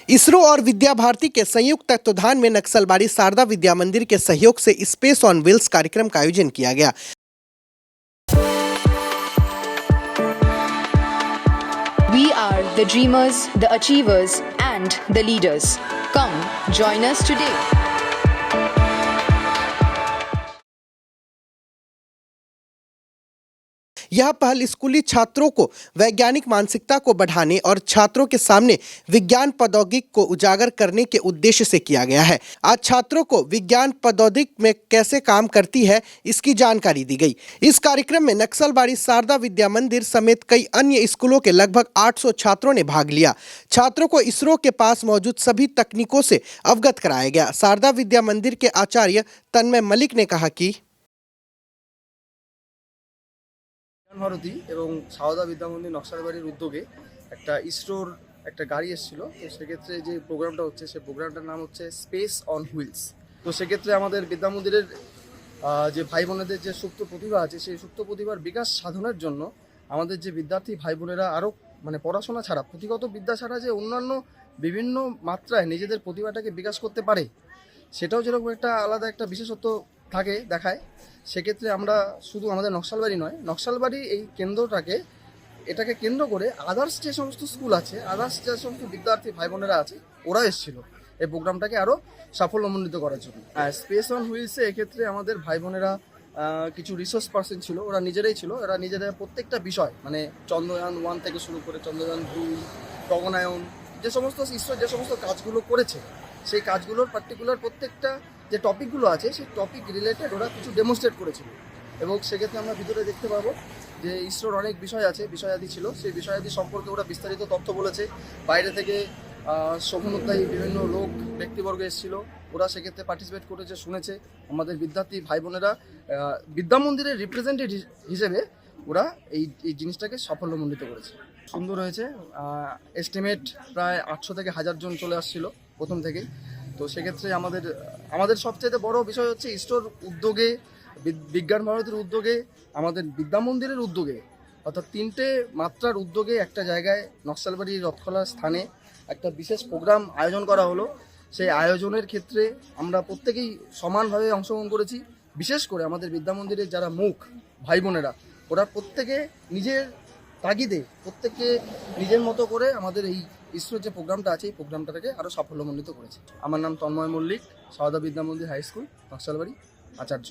इसरो और विद्या भारती के संयुक्त तत्वाधान में नक्सलबाड़ी शारदा विद्या मंदिर के सहयोग से स्पेस ऑन व्हील्स कार्यक्रम का आयोजन किया गया। We are the dreamers, the achievers, and the leaders. Come, join us today. यह पहल स्कूली छात्रों को वैज्ञानिक मानसिकता को बढ़ाने और छात्रों के सामने विज्ञान प्रौद्योगिकी को उजागर करने के उद्देश्य से किया गया है। आज छात्रों को विज्ञान प्रौद्योगिकी में कैसे काम करती है, इसकी जानकारी दी गई। इस कार्यक्रम में नक्सलबाड़ी शारदा विद्या मंदिर समेत कई अन्य स्कूलों के लगभग 800 छात्रों ने भाग लिया। छात्रों को इसरो के पास मौजूद सभी तकनीकों से अवगत कराया गया। शारदा विद्या मंदिर के आचार्य तन्मय मलिक ने कहा कि ভারতী এবং সারদা বিদ্যা মন্দির নকশালবাড়ির উদ্যোগে একটা ইসরোর একটা গাড়ি এসেছিল। তো সেক্ষেত্রে যে প্রোগ্রামটা হচ্ছে সেই প্রোগ্রামটার নাম হচ্ছে স্পেস অন হুইলস। তো সেক্ষেত্রে আমাদের বিদ্যা মন্দিরের যে ভাই বোনেদের যে সুপ্ত প্রতিভা আছে সেই সুপ্ত প্রতিভার বিকাশ সাধনের জন্য আমাদের যে বিদ্যার্থী ভাই বোনেরা আরও পড়াশোনা ছাড়া পুঁথিগত বিদ্যা ছাড়া যে অন্যান্য বিভিন্ন মাত্রায় নিজেদের প্রতিভাটাকে বিকাশ করতে পারে, সেটাও যেরকম একটা আলাদা একটা বিশেষত্ব থাকে দেখায়। সেক্ষেত্রে আমরা শুধু আমাদের নকশালবাড়ি নয়, নকশালবাড়ি এই এটাকে কেন্দ্র করে আদার্স যে সমস্ত স্কুল আছে, আদার্স যে সমস্ত বিদ্যার্থী ভাই বোনেরা আছে, ওরা এসেছিল এই প্রোগ্রামটাকে আরও সাফল্যমণ্ডিত করার জন্য। স্পেস অন হুইলসে এক্ষেত্রে আমাদের ভাই বোনেরা কিছু রিসোর্স পার্সন ছিল, ওরা নিজেরাই ছিল। এরা নিজেরা প্রত্যেকটা বিষয় চন্দ্রযান 1 থেকে শুরু করে চন্দ্রযান 2, গগনায়ন, যে সমস্ত ইসরো যে সমস্ত কাজগুলো করেছে সেই কাজগুলোর পার্টিকুলার প্রত্যেকটা যে টপিকগুলো আছে সেই টপিক রিলেটেড ওরা কিছু ডেমনস্ট্রেট করেছিল। এবং সেক্ষেত্রে আমরা ভিতরে দেখতে পাবো যে ইসরোর অনেক বিষয় আছে, বিষয়াদি ছিল, সেই বিষয়াদি সম্পর্কে ওরা বিস্তারিত তথ্য বলেছে। বাইরে থেকে শোভনোদ্দায়ী বিভিন্ন লোক ব্যক্তিবর্গ এসেছিল, ওরা সেক্ষেত্রে পার্টিসিপেট করেছে, শুনেছে। আমাদের বিদ্যার্থী ভাই বোনেরা বিদ্যা মন্দিরের রিপ্রেজেন্টেটিভ হিসেবে ওরা এই জিনিসটাকে সাফল্যমণ্ডিত করেছে। সুন্দর হয়েছে। এস্টিমেট প্রায় 800 থেকে 1000 জন চলে আসছিল প্রথম থেকেই। তো সেক্ষেত্রে আমাদের সবচেয়ে বড় বিষয় হচ্ছে ইসরোর উদ্যোগে, বিজ্ঞান ভারতীর উদ্যোগে, আমাদের বিদ্যা মন্দিরের উদ্যোগে, অর্থাৎ 3টে মাত্রার উদ্যোগে একটা জায়গায় নকশালবাড়ি রথখোলার স্থানে একটা বিশেষ প্রোগ্রাম আয়োজন করা হলো। সেই আয়োজনের ক্ষেত্রে আমরা প্রত্যেকেই সমানভাবে অংশগ্রহণ করেছি। বিশেষ করে আমাদের বিদ্যা মন্দিরের যারা মুখ ভাই বোনেরা, ওরা প্রত্যেকে নিজের তাগিদে, প্রত্যেকে নিজের মতো করে আমাদের এই ইসরোর যে প্রোগ্রামটা আছে এই প্রোগ্রামটাকে আরও সাফল্যমণ্ডিত করেছে। আমার নাম তন্ময় মল্লিক, সারদা বিদ্যা মন্দির হাই স্কুল নকশালবাড়ি আচার্য।